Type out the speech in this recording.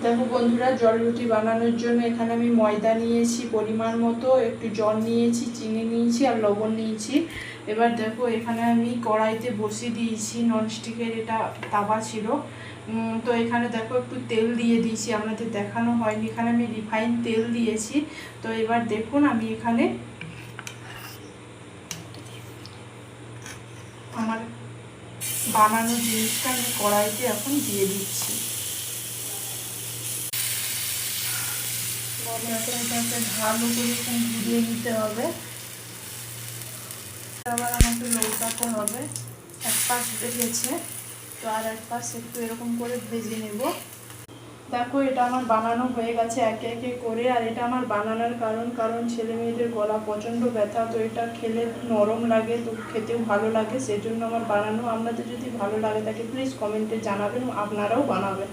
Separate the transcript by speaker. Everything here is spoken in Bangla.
Speaker 1: দেখো বন্ধুরা, জল রুটি বানানোর জন্য এখানে আমি ময়দা নিয়েছি পরিমাণ মতো, একটু জল নিয়েছি, চিনি নিয়েছি আর লবণ নিয়েছি। এবার দেখো এখানে আমি কড়াইতে বসিয়ে দিয়েছি, ননস্টিকের এটা তাওয়া ছিল। তো এখানে দেখো একটু তেল দিয়ে দিয়েছি, আপনাদের দেখানো হয়নি, এখানে আমি রিফাইন তেল দিয়েছি। তো এবার দেখুন আমি এখানে আমার বানানো জিনিসটা আমি কড়াইতে এখন দিয়ে দিচ্ছি। এটাকে ভালো করে এখন ঘুরিয়ে নিতে হবে, আবার আমাকে লৌটাতে হবে। এক পাশ ভেজেছে, তো আর এক পাশ একটু এরকম করে ভেজে নেব। দেখো এটা আমার বানানো হয়ে গেছে একে একে করে। আর এটা আমার বানানোর কারণ ছেলে মেয়েদের গলা প্রচণ্ড ব্যথা, তো এটা খেলে নরম লাগে, তো খেতেও ভালো লাগে, সেজন্য আমার বানানো। আপনাদের যদি ভালো লাগে থাকে প্লিজ কমেন্টে জানাবেন, আপনারাও বানাবেন।